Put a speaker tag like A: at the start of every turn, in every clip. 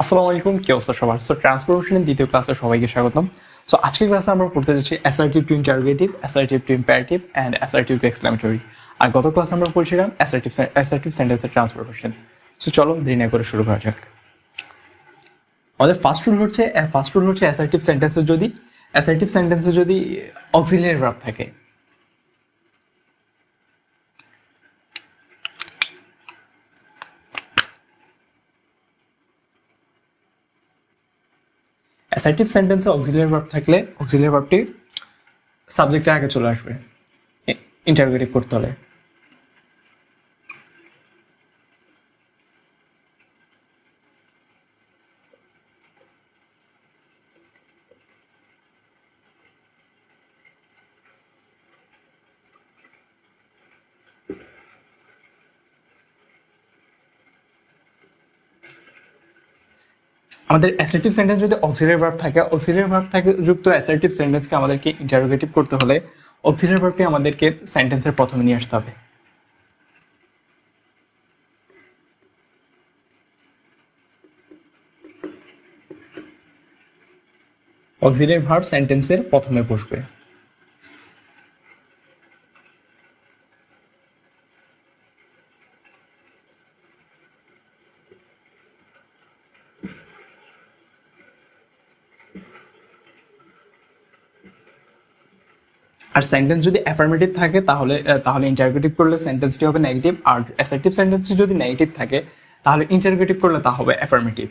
A: আসসালামু আলাইকুম, কি অবস্থা সবার? সো ট্রান্সফরমেশনের দ্বিতীয় ক্লাসে সবাইকে স্বাগতম। সো আজকের ক্লাসে আমরা পড়তে যাচ্ছি assertive to interrogative, assertive to imperative and assertive to exclamatory. আর গত ক্লাসে আমরা পড়ছিলাম অ্যাসার্টিভ সেন্টেন্সের ট্রান্সফরমেশন। সো চলো দেরি না করে শুরু করা যাক। আমাদের ফার্স্ট রুল হচ্ছে অ্যাসার্টিভ সেন্টেন্সে যদি অক্সিলিয়ারি ভার্ব থাকে। অ্যাসার্টিভ সেন্টেন্সে অক্সিলিয়ারি ভার্ব থাকলে অক্সিলিয়ারি ভার্বটি সাবজেক্টের আগে চলে আসবে ইন্টারোগেটিভ করতে হলে। আমাদের অ্যাসার্টিভ সেন্টেন্স যদি অক্সিলিয়ারি ভার্ব থাকে যুক্ত অ্যাসার্টিভ সেন্টেন্সকে আমাদেরকে ইন্টারোগেটিভ করতে হলে অক্সিলিয়ারি ভার্বটি আমাদেরকে সেন্টেন্সের প্রথমে নিয়ে আসতে হবে। অক্সিলিয়ারি ভার্ব সেন্টেন্সের প্রথমে বসবে। আর সেন্টেন্স যদি অ্যাফার্মেটিভ থাকে তাহলে ইন্টারোগেটিভ করলে সেন্টেন্সটি হবে নেগেটিভ, আর অ্যাসার্টিভ সেন্টেন্সটি যদি নেগেটিভ থাকে তাহলে ইন্টারোগেটিভ করলে তা হবে অ্যাফার্মেটিভ।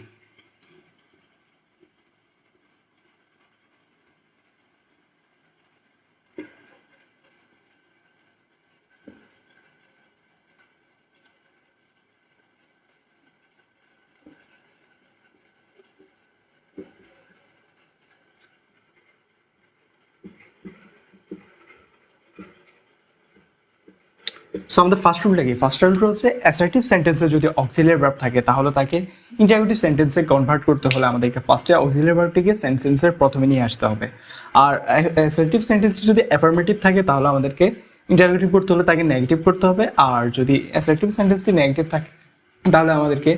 A: সো আমাদের ফার্স্ট রুল হচ্ছে অ্যাসার্টিভ সেন্টেন্সে যদি অক্সিলিয়ারি ভার্ব থাকে তাহলে তাকে ইন্টারোগেটিভ সেন্টেন্সে কনভার্ট করতে হলে আমাদেরকে ফার্স্টে অক্সিলিয়ারি ভার্বটিকে সেন্টেন্সের প্রথমে নিয়ে আসতে হবে। আর অ্যাসার্টিভ সেন্টেন্সে যদি অ্যাফার্মেটিভ থাকে তাহলে আমাদেরকে ইন্টারোগেটিভ করতে হলে তাকে নেগেটিভ করতে হবে। আর যদি অ্যাসার্টিভ সেন্টেন্সটি নেগেটিভ থাকে তাহলে আমাদেরকে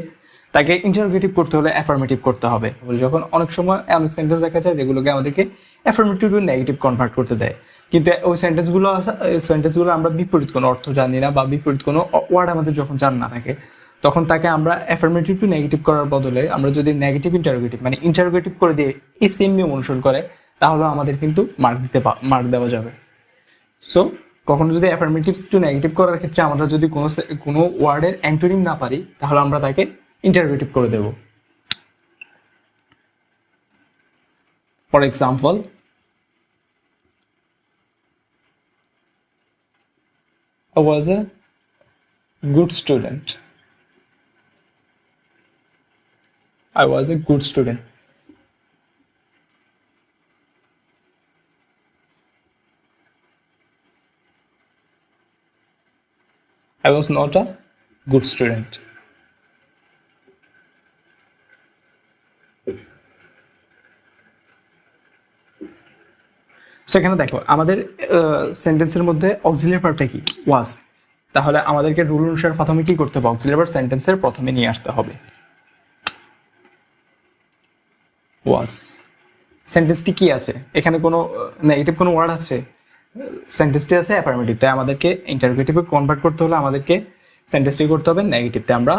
A: তাকে ইন্টারোগেটিভ করতে হলে অ্যাফার্মেটিভ করতে হবে। যখন অনেক সময় অনেক সেন্টেন্স দেখা যায় যেগুলোকে আমাদেরকে অ্যাফার্মেটিভ টু নেগেটিভ কনভার্ট করতে দেয়, কিন্তু ওই সেন্টেন্সগুলো আমরা বিপরীত কোনো অর্থ জানি না বা বিপরীত কোনো ওয়ার্ড আমাদের যখন জানা না থাকে তখন তাকে আমরা অ্যাফার্মেটিভ টু নেগেটিভ করার বদলে আমরা যদি নেগেটিভ ইন্টারোগেটিভ মানে ইন্টারোগেটিভ করে দিয়ে এই সেম নিয়ম অনুসরণ করে তাহলে আমাদের কিন্তু মার্ক দেওয়া যাবে। সো কখনো যদি অ্যাফার্মেটিভ টু নেগেটিভ করার ক্ষেত্রে আমরা যদি কোনো ওয়ার্ডের অ্যান্টোনিম না পারি তাহলে আমরা তাকে ইন্টারোগেটিভ করে দেব। For example, I was a good student. I was a good student. I was not a good student. So এখানে দেখো আমাদের সেন্টেন্সের মধ্যে অক্সিলিয়ারি ভার্বটা কি ওয়াজ, তাহলে আমাদেরকে রুল অনুসারে প্রথমে কি করতে হবে অক্সিলিয়ারি ভার্ব সেন্টেন্সের প্রথমে নিয়ে আসতে হবে। ওয়াজ সেন্টেন্সটি কি আছে, এখানে কোনো নেগেটিভ কোনো ওয়ার্ড আছে? সেন্টেন্সটি আছে অ্যাফার্মেটিভ, তাই আমাদেরকে ইন্টারোগেটিভে কনভার্ট করতে হলে আমাদেরকে সেন্টেন্সটি করতে হবে নেগেটিভ, তাই আমরা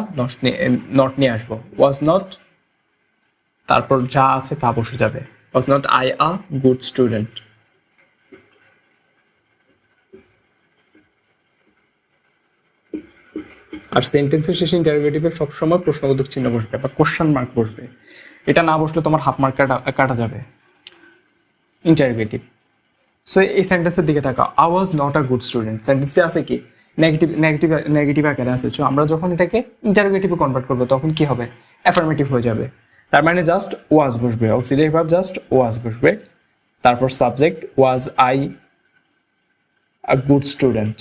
A: নট নিয়ে আসবো। ওয়াজ নট, তারপর যা আছে তা বসে যাবে। Was not I a good student. আর সেন্টেন্সের শেষে ইন্টারোগেটিভে সবসময় প্রশ্নবোধক চিহ্ন বসবে বা কোশ্চেন মার্ক বসবে, এটা না বসলে তোমার হাফ মার্ক কাটা যাবে ইন্টারোগেটিভ। সো এই সেন্টেন্সের দিকে তাকাও, I was not a good student, সেন্টেন্সটি আছে কি নেগেটিভ আকারে আছে। সো আমরা যখন এটাকে ইন্টারোগেটিভে কনভার্ট করবো তখন কি হবে অ্যাফার্মেটিভ হয়ে যাবে। তার মানে জাস্ট ওয়াজ বসবে, অক্সিলিয়ারি ভার্ব জাস্ট ওয়াজ বসবে, তারপর subject was I a good student.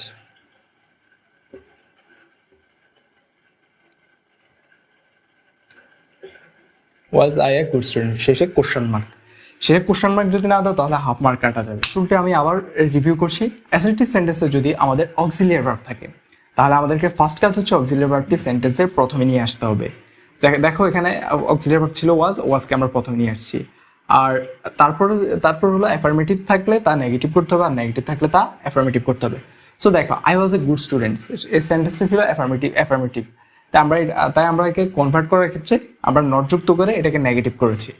A: Was I a good student, শেষে কোশ্চেন মার্ক যদি না দাও তাহলে হাফ মার্ক কাটা যাবে। রুলটা আমি আবার রিভিউ করছি। অ্যাসার্টিভ সেন্টেন্সে যদি আমাদের অক্সিলিয়ারি ভার্ব থাকে তাহলে আমাদেরকে ফার্স্ট কাজ হচ্ছে অক্সিলিয়ারি ভার্বটি সেন্টেন্সের প্রথমে নিয়ে আসতে হবে। দেখো এখানে অক্সিলারি ভার্ব ছিল ওয়াজকে আমরা প্রথমে নিয়ে আসছি। আর তারপর হলো অ্যাফার্মেটিভ থাকলে তা নেগেটিভ করতে হবে, আর নেগেটিভ থাকলে তা অ্যাফার্মেটিভ করতে হবে। সো দেখো I was a good student, এই সেন্টেন্সটা ছিল অ্যাফার্মেটিভ। তাই আমরা একে কনভার্ট করার ক্ষেত্রে আমরা নট যুক্ত করে এটাকে নেগেটিভ করেছি।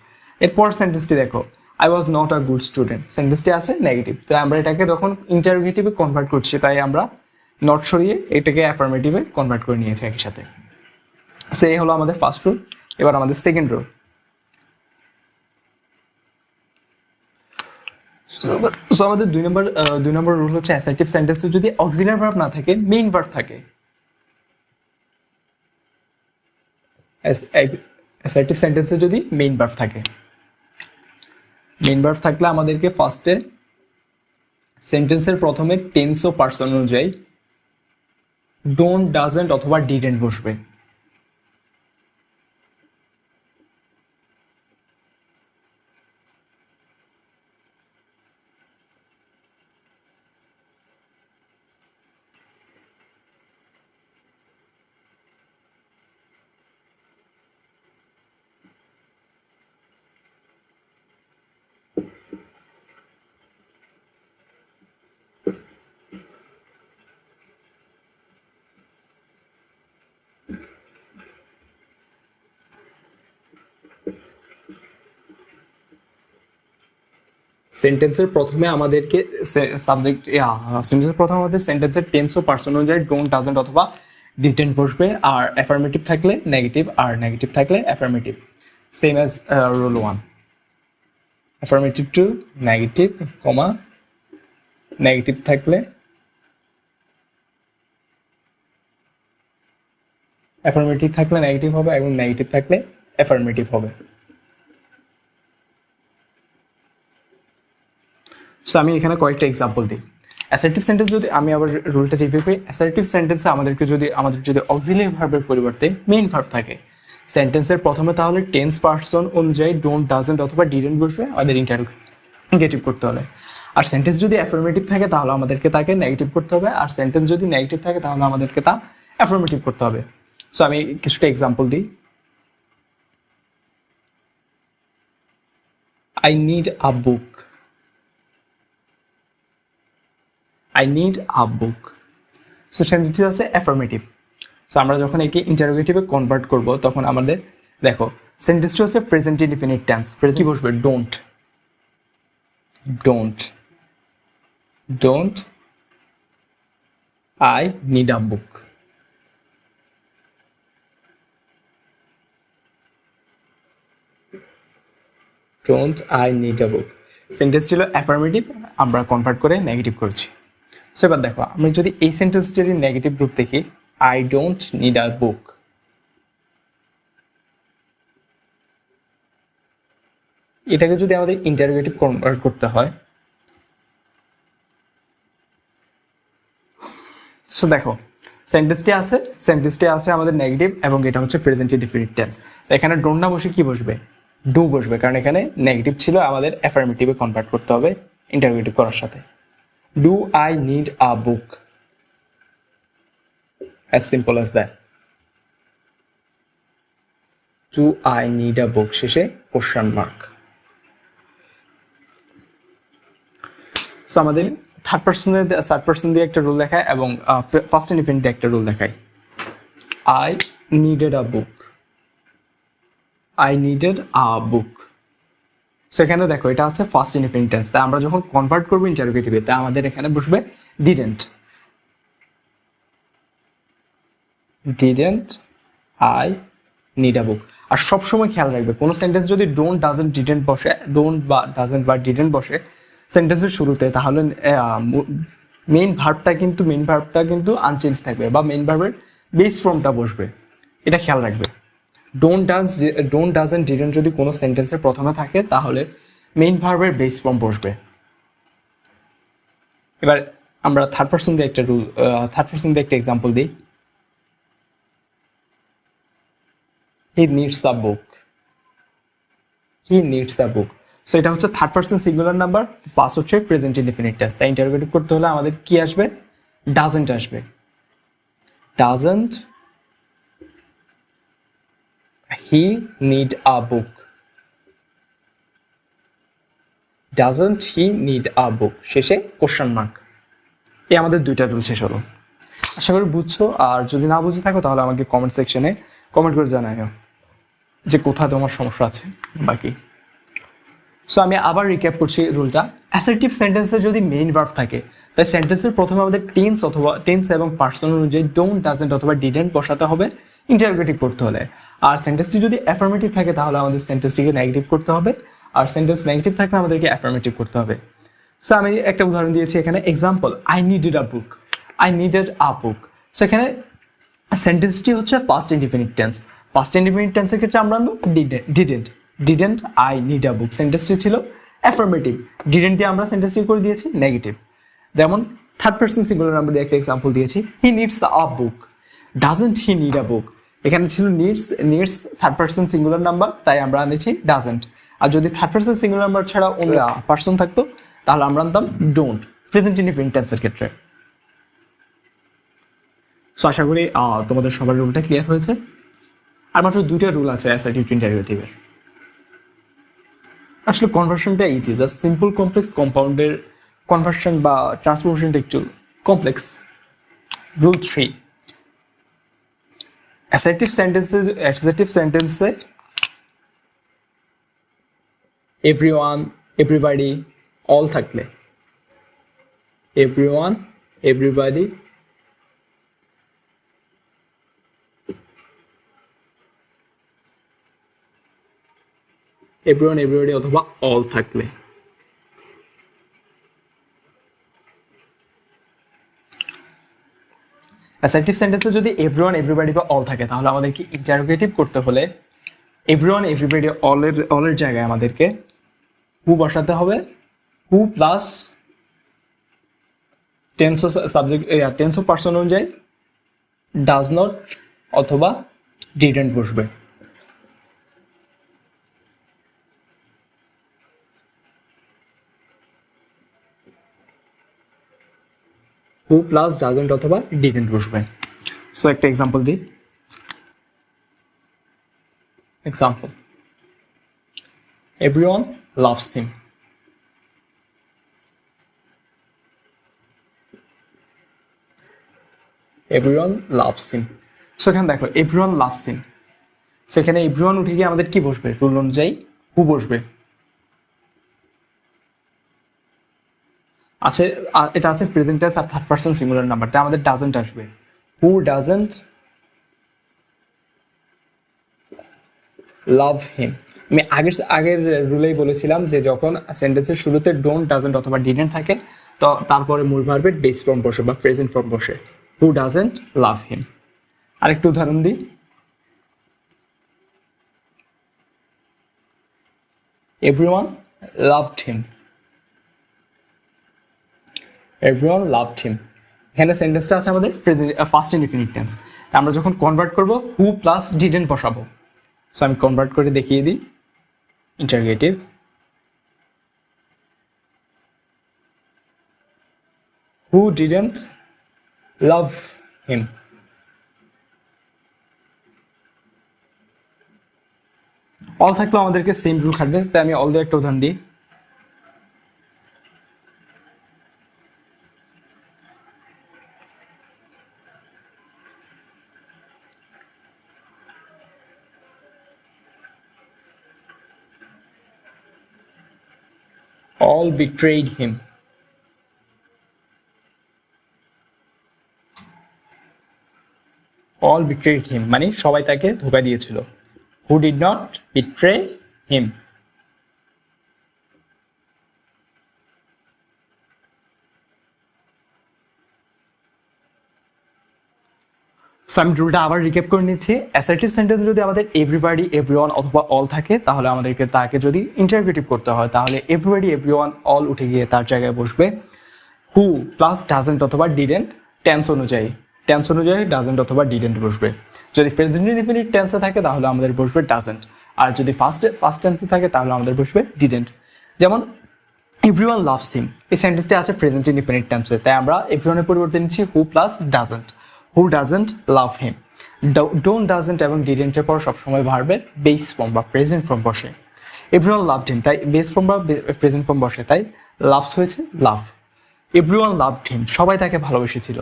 A: এরপর সেন্টেন্সটি দেখো, I was not a good student, সেন্টেন্সটি আছে নেগেটিভ, তাই আমরা এটাকে যখন ইন্টারোগেটিভে কনভার্ট করছি তাই আমরা নট সরিয়ে এটাকে অ্যাফার্মেটিভে কনভার্ট করে নিয়েছি একই সাথে। সো এই হলো আমাদের ফার্স্ট রুল। এবার আমাদের সেকেন্ড রুল। সো আমাদের দুই নম্বর রুল হচ্ছে অ্যাসার্টিভ সেন্টেন্সে যদি অক্সিলারি ভার্ব না থাকে, মেইন ভার্ব থাকে। অ্যাসার্টিভ সেন্টেন্সে যদি মেইন ভার্ব থাকে, মেইন ভার্ব থাকলে আমাদেরকে ফার্স্টে সেন্টেন্সের প্রথমে টেন্স ও পার্সন অনুযায়ী ডোন্ট, ডাজন্ট অথবা ডিডন্ট বসবে। সেন্টেন্সের প্রথমে আমাদেরকে সেন্টেন্সের টেন্স ও পার্সন অনুযায়ী ডোন্ট, ডাজন্ট অথবা ডিডন্ট বসবে। আর অ্যাফার্মেটিভ থাকলে নেগেটিভ, আর নেগেটিভ থাকলে affirmative, same as rule 1। Affirmative two negative, কমা নেগেটিভ থাকলে অ্যাফার্মেটিভ থাকলে নেগেটিভ হবে এবং নেগেটিভ থাকলে অ্যাফার্মেটিভ হবে। সো আমি এখানে কয়েকটা এক্সাম্পল দিই। অ্যাসার্টিভ সেন্টেন্স যদি আমি আবার রুলটা রিভিউ করি, অ্যাসার্টিভ সেন্টেন্সে আমাদের যদি অক্সিলারি ভার্বের পরিবর্তে মেইন ভার্ব থাকে সেন্টেন্সের প্রথমে, তাহলে টেন্স পার্সন অনুযায়ী ডোন্ট, ডাজন্ট অথবা ডিডন্ট বসবে আমাদের ইন্টারোগেটিভ করতে হলে। আর সেন্টেন্স যদি অ্যাফার্মেটিভ থাকে তাহলে আমাদেরকে তাকে নেগেটিভ করতে হবে, আর সেন্টেন্স যদি নেগেটিভ থাকে তাহলে আমাদেরকে তা অ্যাফার্মেটিভ করতে হবে। সো আমি কিছুটা এক্সাম্পল দিই। I need a book, I need a book. So সেন্টেন্সটি আছে অ্যাফার্মেটিভ। সো আমরা যখন একে ইন্টারোগেটিভে কনভার্ট করব তখন আমাদের দেখো সেন্টেন্সটি হচ্ছে প্রেজেন্ট ইনডিফিনিট টেন্স। প্রেজেন্ট কি বসবে? Don't, don't, don't I need a book. Don't I need a book sentence ছিল অ্যাফার্মেটিভ, আমরা কনভার্ট করে নেগেটিভ করেছি। সো এবার দেখো আমরা যদি এই সেন্টেন্সটির নেগেটিভ রূপ দেখি, আই ডোন্ট নিড আ বুক, এটাকে যদি আমাদের ইন্টারোগেটিভ কনভার্ট করতে হয়, সো দেখো সেন্টেন্সটি আছে আমাদের নেগেটিভ এবং এটা হচ্ছে প্রেজেন্ট ইনডিফিনিট টেন্স। এখানে ডোন্ট না বসে কি বসবে? ডু বসবে, কারণ এখানে নেগেটিভ ছিল, আমাদের অ্যাফার্মেটিভে কনভার্ট করতে হবে ইন্টারোগেটিভ করার সাথে। Do I need a book? As simple as that. Do I need a book? শেষে কোশ্চেন মার্ক। সো আমাদের থার্ড পার্সন দিয়ে একটা রুল দেখায় এবং ফার্স্ট ইনডিফিনিট দিয়ে একটা রুল দেখায়। I needed a book. I needed a book. সেখানে দেখো এটা আছে ফার্স্ট ইনডিফিনিট টেন্স, তাই আমরা যখন কনভার্ট করবো ইন্টারোগেটিভে তাই আমাদের এখানে বসবে didn't, didn't I need a book. আর সবসময় খেয়াল রাখবে কোনো সেন্টেন্স যদি ডোন্ট, ডাজন্ট, ডিডন্ট বসে, ডোন্ট বা ডাজন্ট বা ডিডন্ট বসে সেন্টেন্সের শুরুতে, তাহলে মেইন ভার্বটা কিন্তু আনচেঞ্জ থাকবে বা মেইন ভার্বের বেস ফর্মটা বসবে, এটা খেয়াল রাখবে। ডোন্ট, ডাজন্ট, ডিডন্ট যদি কোনো সেন্টেন্সের প্রথমে থাকে তাহলে মেইন ভার্বের বেস ফর্ম বসবে। এবার আমরা থার্ড পার্সন দিয়ে একটা এক্সাম্পল দিই। হি needs a book, he needs a book. So এটা হচ্ছে third person singular number plus হচ্ছে প্রেজেন্ট ইনডিফিনিট টেন্স, তাই ইন্টারোগেটিভ করতে হলে আমাদের কি আসবে? ডাজন্ট আসবে। Doesn't he need a book? Doesn't he need a book? শেষে কোশ্চেন মার্ক। এই আমাদের দুইটা রুল শেষ হলো। আশা করি বুঝছো, আর যদি না বুঝে থাকো তাহলে আমাকে কমেন্ট সেকশনে কমেন্ট করে জানাও যে কোথায় তোমার সমস্যা আছে বাকি। সো আমি আবার রিক্যাপ করছি রুলটা। অ্যাসার্টিভ সেন্টেন্সে যদি মেইন ভার্ব থাকে তাই সেন্টেন্সের প্রথমে আমাদের টেন্স এবং পার্সন অনুযায়ী ডোন্ট, ডাজন্ট অথবা ডিডন্ট বসাতে হবে ইন্টারোগেটিভ করতে হলে। আর সেন্টেন্সটি যদি অ্যাফার্মেটিভ থাকে তাহলে আমাদের সেন্টেন্সটিকে নেগেটিভ করতে হবে, আর সেন্টেন্স নেগেটিভ থাকলে আমাদেরকে অ্যাফার্মেটিভ করতে হবে। সো আমি একটা উদাহরণ দিয়েছি এখানে, example, I needed a book. I needed a book. So এখানে সেন্টেন্সটি হচ্ছে past indefinite tense. Past indefinite টেন্সের ক্ষেত্রে আমরা ডিডেন্ট আই নিড আ বুক, সেন্টেন্সটি ছিল অ্যাফার্মেটিভ। ডিডেন্ট দিয়ে আমরা সেন্টেন্সটি করে দিয়েছি নেগেটিভ। যেমন থার্ড পারসন সিঙ্গুলার নাম্বার দিয়ে একটা এক্সাম্পল দিয়েছি, he needs a book. Doesn't he need a book, এখানে ছিল needs third person singular number, তাই আমরা আনেছি ডাজন্ট। আর যদি থার্ড পারসন সিঙ্গুলার নাম্বার ছাড়া অন্য পারসন থাকতো তাহলে আমরা আনতাম ডোন্ট, প্রেজেন্ট ইনডিফিনিট টেন্সের ক্ষেত্রে। সো আশা করি তোমাদের সবার রুলটা ক্লিয়ার হয়েছে। আর মাত্র দুইটা রুল আছে অ্যাসার্টিভ টু ইন্টারোগেটিভের। আসলে কনভার্সনটা ইজি, জাস্ট সিম্পল কমপ্লেক্স কম্পাউন্ডের কনভার্সন বা ট্রান্সফরমেশনটা একটু কমপ্লেক্স। রুল 3, অ্যাসার্টিভ সেন্টেন্সে এভরিওয়ান, এভরিবডি, অল থাকলে, এভরিওয়ান, এভরিবডি, এভরিওয়ান, এভরিবডি অথবা অল থাকলে অ্যাসার্টিভ সেন্টেন্সে যদি এভরিওয়ান, এভরিবডি বা অল থাকে তাহলে আমাদেরকে ইন্টারোগেটিভ করতে হলে এভরিওয়ান, এভরিবডি, অলের জায়গায় আমাদেরকে হু বসাতে হবে। Who plus tense of person অনুযায়ী ডাজ নট অথবা ডিডন্ট বসবে। হু প্লাস ডাজন্ট অথবা ডিডন্ট বসবে। সো একটা এক্সাম্পল দিই। Example, everyone loves him. Everyone loves him. So এখানে দেখো এভরিওয়ান লাভস হিম। সো এখানে এভরিওয়ান উঠে গিয়ে আমাদের কি বসবে? রুল অনুযায়ী হু বসবে। আছে, এটা আছে প্রেজেন্ট টেন্স আর থার্ড পারসন সিঙ্গুলার নাম্বার, তাই আমাদের ডাজন্ট আসবে। হু ডাজন্ট লাভ হিম। আমি আগের রুলেই বলেছিলাম যে যখন সেন্টেন্সের শুরুতে ডোন্ট, ডাজন্ট অথবা ডিডন্ট থাকে তো তারপরে মূল ভার্বের বেস ফর্ম বসে বা প্রেজেন্ট ফর্ম বসে। Who doesn't love him. আরেকটু উদাহরণ দিই, everyone loved him. Everyone loved him. এখানে সেন্টেন্সটা আছে আমাদের ফার্স্ট ইনডিফিনিট টেন্স। আমরা যখন কনভার্ট করব হু প্লাস ডিডন্ট বসাবো। সো আমি কনভার্ট করে দেখিয়ে দিই। Interrogative, who didn't love him. All থাকলেও আমাদেরকে সেম রুল খাটবে, তাই আমি অল দিয়ে একটা উদাহরণ দিই। All betrayed him. All betrayed him মানে সবাই তাকে ধোঁকা দিয়েছিল। Who did not betray him? So আমি রুলটা আবার রিক্যাপ করে নিচ্ছি। অ্যাসার্টিভ সেন্টেন্স যদি আমাদের এভরিবডি, এভরিওয়ান অথবা অল থাকে তাহলে আমাদেরকে তাকে যদি ইন্টারোগেটিভ করতে হয় তাহলে এভরিবডি, এভরিওয়ান, অল উঠে গিয়ে তার জায়গায় বসবে হু প্লাস ডাজন্ট অথবা ডিডন্ট টেন্স অনুযায়ী। ডাজন্ট অথবা ডিডন্ট বসবে। যদি প্রেজেন্ট ইনডিফিনিট টেন্সে থাকে তাহলে আমাদের বসবে ডাজন্ট, আর যদি ফার্স্ট টেন্সে থাকে তাহলে আমাদের বসবে ডিডন্ট। যেমন এভরিওয়ান লাভস হিম, এই সেন্টেন্সটি আছে প্রেজেন্ট ইনডিফিনিট টেন্সে, তাই আমরা এভরিওয়ানের পরিবর্তে নিচ্ছি who plus doesn't. Who doesn't love him. Don't, doesn't এবং ডিডেন্টের পর সবসময় ভার্বের বেস ফর্ম বা প্রেজেন্ট ফর্ম বসে। এভরিওয়ান লাভড হিম, তাই বেস ফর্ম বা প্রেজেন্ট ফর্ম বসে, তাই লাভস হয়েছে লাভ। এভরিওয়ান লাভড হিম, সবাই তাকে ভালোবেসেছিল।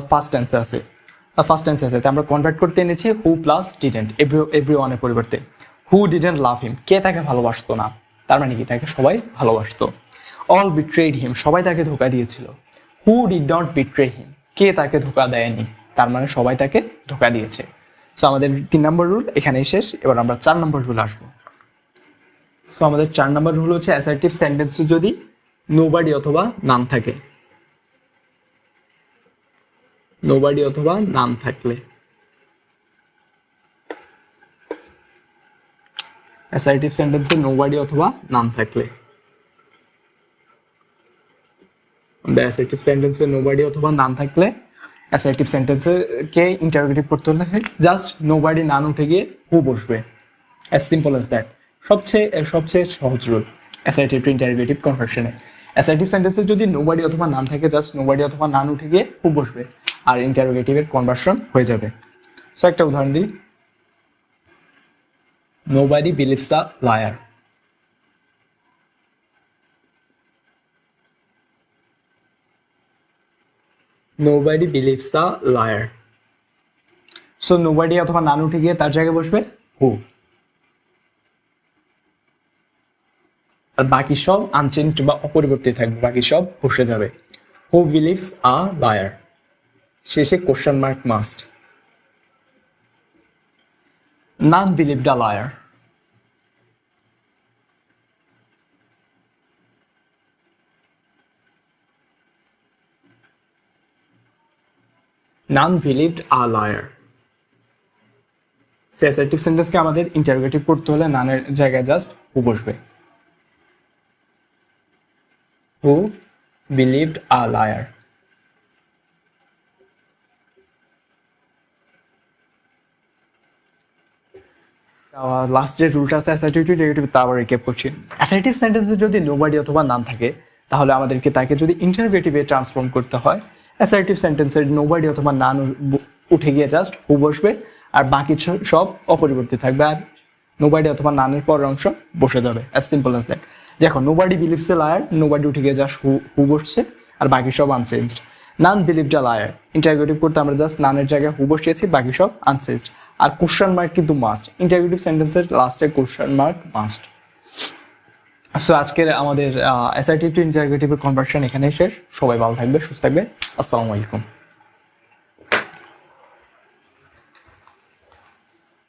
A: ফার্স্ট টেন্সে আছে, তাই আমরা কনভার্ট করতে এনেছি হু প্লাস ডিডেন্ট এভরিওয়ানের পরিবর্তে। হু ডিডেন্ট লাভ হিম, কে তাকে ভালোবাসতো না, তার মানে কি তাকে সবাই ভালোবাসতো। অল বিট্রেড হিম, সবাই তাকে ধোকা দিয়েছিল। হু ডিড নট বিট্রে হিম, কে তাকে ধোকা দেয়নি, তার মানে সবাই তাকে ধোকা দিয়েছে। সো আমাদের 3 নম্বর রুল এখানেই শেষ। এবার আমরা 4 নম্বর রুল আসবো। সো আমাদের 4 নম্বর রুল হচ্ছে অ্যাসার্টিভ সেন্টেন্সে যদি নোবডি অথবা নাম থাকে, নোবডি অথবা নাম থাকলে, অ্যাসার্টিভ সেন্টেন্সে নোবডি অথবা নাম থাকলে, অ্যাসার্টিভ সেন্টেন্সে নোবডি অথবা নাম থাকলে অ্যাসার্টিভ সেন্টেন্সে কে ইন্টারোগেটিভ করতে হলে জাস্ট নোবডি নাম উঠে গিয়ে হু বসবে, অ্যাজ সিম্পল অ্যাজ দ্যাট। সবচেয়ে সহজ রুল অ্যাসার্টিভ টু ইন্টারোগেটিভ কনভার্সনে। অ্যাসার্টিভ সেন্টেন্সে যদি নোবডি অথবা নাম থাকে জাস্ট নোবডি অথবা নাম উঠে গিয়ে হু বসবে আর ইন্টারোগেটিভের কনভার্সন হয়ে যাবে। সো একটা উদাহরণ দিই, nobody believes a liar. Nobody believes a liar. So nobody অথবা নাম উঠে গিয়ে তার জায়গায় বসবে হু, আর বাকি সব আনচেঞ্জড বা অপরিবর্তিত থাকবে, বাকি সব বসে যাবে। হু বিলিভস আ লায়ার, শেষে question mark must. None believed a liar. None believed a liar. Assertive সেন্টেন্সকে আমাদের ইন্টারোগেটিভ করতে হলে নানের জায়গায় জাস্ট হু বসবে। Who believed a liar. লাস্টের রুলটা আছে অ্যাসার্টিভ টু ইন্টারোগেটিভ, তা আবার রিক্যাপ করছি। অ্যাসার্টিভ সেন্টেন্সে যদি নোবডি অথবা নাম থাকে তাহলে আমাদেরকে তাকে যদি ইন্টারোগেটিভে ট্রান্সফর্ম করতে হয়, অ্যাসার্টিভ সেন্টেন্সের নোবডি অথবা নাম উঠে গিয়ে জাস্ট হু বসবে আর বাকি সব অপরিবর্তিত থাকবে, আর নোবডি অথবা নানের পরের অংশ বসে যাবে, অ্যাজ সিম্পল অ্যাজ দ্যাট। দেখো nobody believes a liar, nobody উঠে গিয়ে জাস্ট হু বসছে আর বাকি সব unchanged. None believed a liar, interrogative করতে আমরা জাস্ট নানের জায়গায় হু বসিয়েছি, বাকি সব আনচেঞ্জড। আর কোশ্চেন মার্ক কিন্তু মাস্ট, ইন্টারোগেটিভ সেন্টেন্সের লাস্টে কোশ্চেন মার্ক মাস্ট। সো আজকের আমাদের অ্যাসার্টিভ টু ইন্টারোগেটিভের কনভার্সন এখানেই শেষ। সবাই ভালো থাকবে, সুস্থ থাকবে, আসসালামু আলাইকুম।